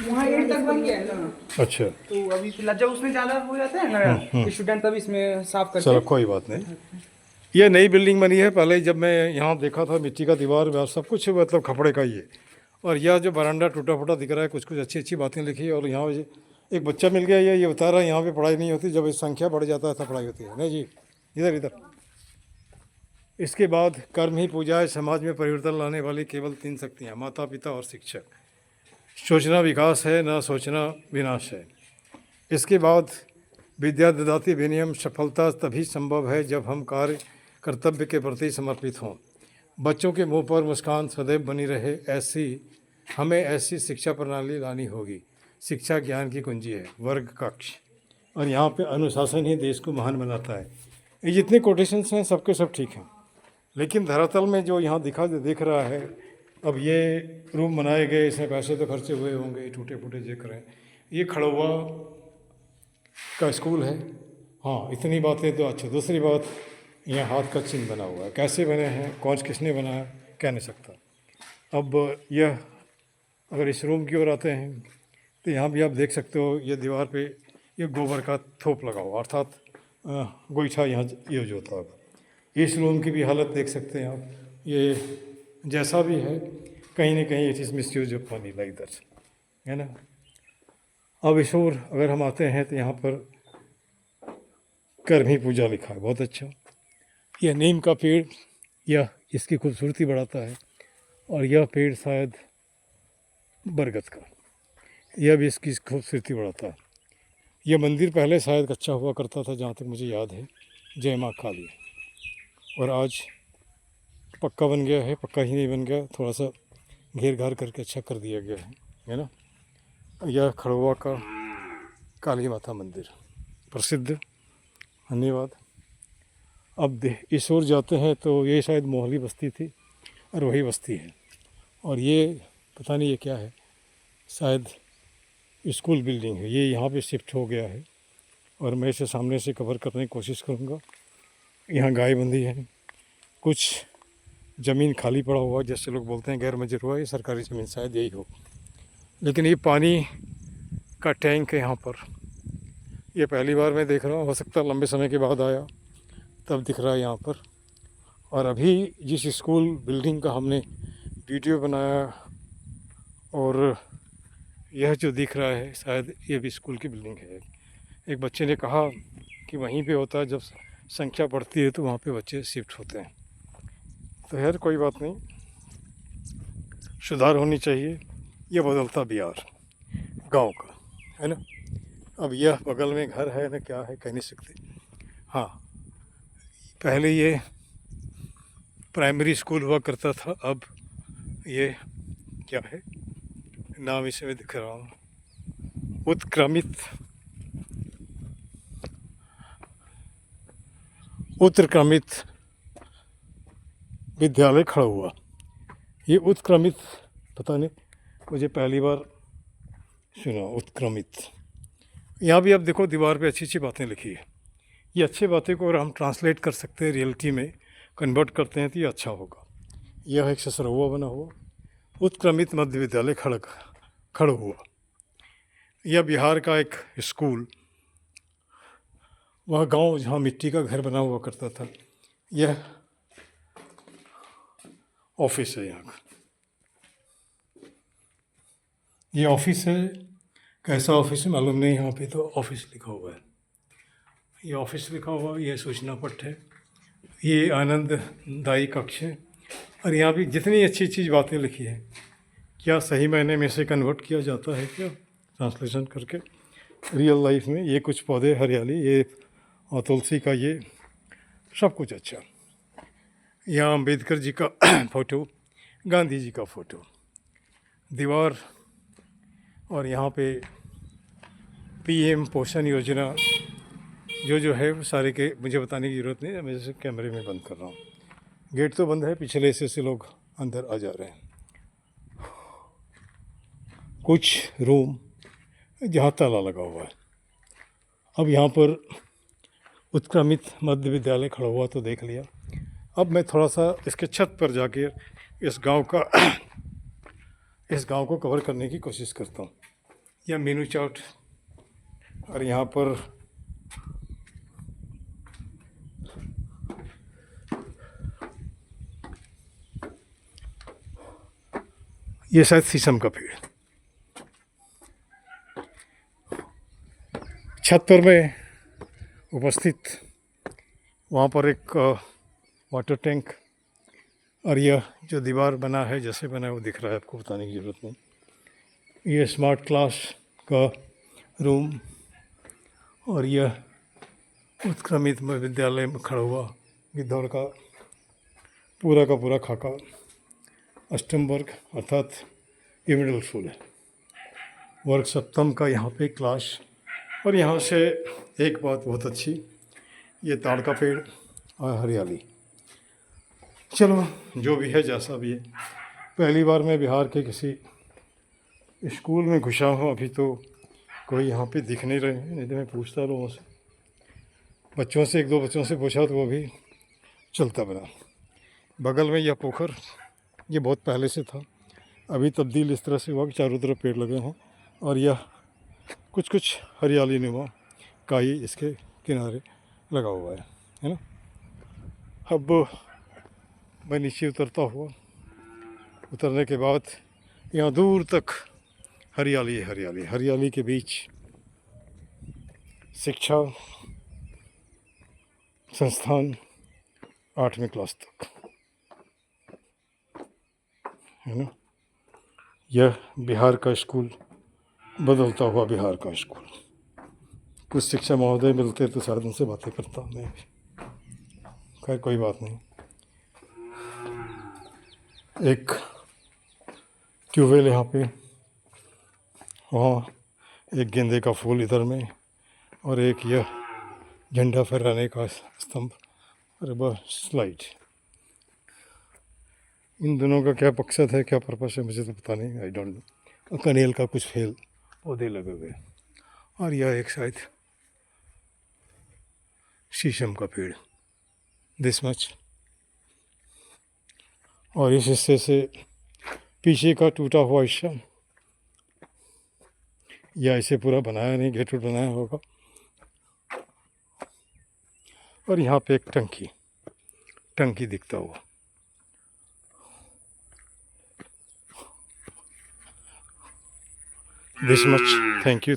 वहाँ 8 तक बन गया है ना। अच्छा, तो अभी फिलहाल जब उसमें ज़्यादा हो जाता है ना स्टूडेंट, तब इसमें साफ करके चलो कोई बात नहीं। ये नई बिल्डिंग बनी है। पहले जब मैं यहाँ देखा था, मिट्टी का दीवार व्यार सब कुछ मतलब खपड़े का ही है। और यह जो बरामदा टूटा फूटा दिख रहा है, कुछ कुछ अच्छी अच्छी बातें लिखी है। और यहाँ एक बच्चा मिल गया, ये बता रहा है यहाँ पे पढ़ाई नहीं होती, जब इस संख्या बढ़ जाता है तब पढ़ाई होती है। नहीं जी, इधर इधर। इसके बाद कर्म ही पूजा है। समाज में परिवर्तन लाने वाली केवल 3 शक्तियाँ, माता पिता और शिक्षक। सोचना विकास है, ना सोचना विनाश है। इसके बाद विद्या ददाति विनियम। सफलता तभी संभव है जब हम कार्य कर्तव्य के प्रति समर्पित हों। बच्चों के मुंह पर मुस्कान सदैव बनी रहे, हमें ऐसी शिक्षा प्रणाली लानी होगी। शिक्षा ज्ञान की कुंजी है। वर्ग कक्ष। और यहाँ पे अनुशासन ही देश को महान बनाता है। ये जितने कोटेशंस हैं सबके सब ठीक हैं, लेकिन धरातल में जो यहाँ दिख रहा है, अब ये रूम बनाए गए, इसमें पैसे तो खर्चे हुए होंगे, टूटे फूटे दिख रहे हैं। ये खड़ौआ का स्कूल है। हाँ, इतनी बातें तो अच्छी। दूसरी बात, यहाँ हाथ का चिन्ह बना हुआ है। कैसे बने हैं, कौन किसने बनाया, कह नहीं सकता। अब यह अगर इस रूम की ओर आते हैं तो यहाँ भी आप देख सकते हो, ये दीवार पे ये गोबर का थोप लगा हुआ, अर्थात गोईठा यहाँ यूज होता है। इस रूम की भी हालत देख सकते हैं आप। ये जैसा भी है, कहीं ना कहीं it is miss use of money like that, है ना। अब इस ओर अगर हम आते हैं तो यहाँ पर कर्म ही पूजा लिखा है, बहुत अच्छा। यह नीम का पेड़, यह इसकी खूबसूरती बढ़ाता है। और यह पेड़ शायद बरगद का, यह भी इसकी खूबसूरती बढ़ाता है। यह मंदिर पहले शायद कच्चा हुआ करता था, जहाँ तक मुझे याद है, जय माँ काली। और आज पक्का बन गया है। पक्का ही नहीं बन गया, थोड़ा सा घेर घार करके अच्छा कर दिया गया है ना। यह खड़ुआ का काली माता मंदिर प्रसिद्ध, धन्यवाद। अब इस ओर जाते हैं तो ये शायद मोहली बस्ती थी और वही बस्ती है। और ये पता नहीं ये क्या है, शायद स्कूल बिल्डिंग है। ये यहाँ पे शिफ्ट हो गया है और मैं इसे सामने से कवर करने की कोशिश करूँगा। यहाँ गाय बंधी है, कुछ ज़मीन खाली पड़ा हुआ, जैसे लोग बोलते हैं गैर मंजूर हुआ, ये सरकारी ज़मीन शायद यही हो। लेकिन ये पानी का टैंक है यहाँ पर, ये पहली बार मैं देख रहा हूँ। हो सकता है लंबे समय के बाद आया तब दिख रहा है यहाँ पर। और अभी जिस स्कूल बिल्डिंग का हमने वीडियो बनाया, और यह जो दिख रहा है शायद ये भी स्कूल की बिल्डिंग है। एक बच्चे ने कहा कि वहीं पे होता है, जब संख्या बढ़ती है तो वहाँ पे बच्चे शिफ्ट होते हैं। तो खैर कोई बात नहीं, सुधार होनी चाहिए। ये बदलता बिहार गांव का है ना। अब यह बगल में घर है ना, क्या है कह नहीं सकते। हाँ, पहले ये प्राइमरी स्कूल हुआ करता था, अब ये क्या है, नाम इसे मैं दिख रहा हूँ, उत्क्रमित विद्यालय खड़ा हुआ। ये उत्क्रमित, पता नहीं, मुझे पहली बार सुना उत्क्रमित। यहाँ भी आप देखो दीवार पे अच्छी अच्छी बातें लिखी है। ये अच्छी बातें को अगर हम ट्रांसलेट कर सकते हैं, रियलिटी में कन्वर्ट करते हैं तो ये अच्छा होगा। यह एक ससरहुआ बना हुआ उत्क्रमित मध्य विद्यालय खड़ा हुआ। यह बिहार का एक स्कूल, वह गांव जहाँ मिट्टी का घर बना हुआ करता था। यह ऑफिस है यहाँ का, ये ऑफिस है। कैसा ऑफिस है मालूम नहीं, यहाँ पे तो ऑफिस लिखा हुआ है। ये ऑफिस लिखा हुआ, ये सूचना पट है, ये आनंददायी कक्ष है। और यहाँ भी जितनी अच्छी चीज़ बातें लिखी है, क्या सही मायने में से कन्वर्ट किया जाता है क्या ट्रांसलेशन करके रियल लाइफ में। ये कुछ पौधे, हरियाली, ये और तुलसी का ये सब कुछ अच्छा। यहाँ अम्बेडकर जी का फ़ोटो, गांधी जी का फ़ोटो, दीवार। और यहाँ पे पीएम पोषण योजना जो है वो सारे के मुझे बताने की ज़रूरत नहीं है, मैं जैसे कैमरे में बंद कर रहा हूँ। गेट तो बंद है, पिछले हिस्से से लोग अंदर आ जा रहे हैं। कुछ रूम जहाँ ताला लगा हुआ है। अब यहाँ पर उत्क्रमित मध्य विद्यालय खड़ा हुआ तो देख लिया। अब मैं थोड़ा सा इसके छत पर जाके इस गांव को कवर करने की कोशिश करता हूँ। यह मीनू चाट, और यहाँ पर ये शायद शीशम का पेड़। छत पर मैं उपस्थित, वहाँ पर एक वाटर टैंक, और यह जो दीवार बना है, जैसे बना है वो दिख रहा है, आपको बताने की ज़रूरत नहीं। ये स्मार्ट क्लास का रूम, और यह उत्क्रमित विद्यालय में खड़ा हुआ गिद्धौर का पूरा खाका अष्टम वर्ग, अर्थात ये मिडिल स्कूल है, वर्ग सप्तम का यहाँ पे क्लास। और यहाँ से एक बात बहुत अच्छी, ये ताड़ का पेड़ और हरियाली। चलो जो भी है जैसा भी है, पहली बार मैं बिहार के किसी स्कूल में घुसा हूँ। अभी तो कोई यहाँ पे दिख नहीं रहे हैं, नहीं तो मैं पूछता लोगों से, बच्चों से, एक दो बच्चों से पूछा तो वो भी चलता बना। बगल में यह पोखर, ये बहुत पहले से था, अभी तब्दील इस तरह से हुआ कि चारों तरफ पेड़ लगे हैं, और यह कुछ हरियाली नुमा काई इसके किनारे लगा हुआ है ना। अब मैं नीचे उतरता हुआ, उतरने के बाद यहाँ दूर तक हरियाली हरियाली, हरियाली के बीच शिक्षा संस्थान 8वीं क्लास तक है ना। यह बिहार का स्कूल, बदलता हुआ बिहार का स्कूल। कुछ शिक्षा महोदय मिलते तो शायद उनसे बातें करता मैं भी, खैर कोई बात नहीं। एक ट्यूबवेल यहाँ पे, वहाँ एक गेंदे का फूल इधर में, और एक यह झंडा फहराने का स्तंभ, और वह स्लाइड। इन दोनों का क्या मकसद है, क्या पर्पस है, मुझे तो पता नहीं, आई डोंट नो। कनेल का कुछ फेल पौधे लगे हुए, और यह एक शायद शीशम का पेड़, दिस मच। और इस हिस्से से पीछे का टूटा हुआ हिस्सा, या इसे पूरा बनाया नहीं, गेट बनाया होगा। और यहाँ पे एक टंकी दिखता हुआ। This much, thank you.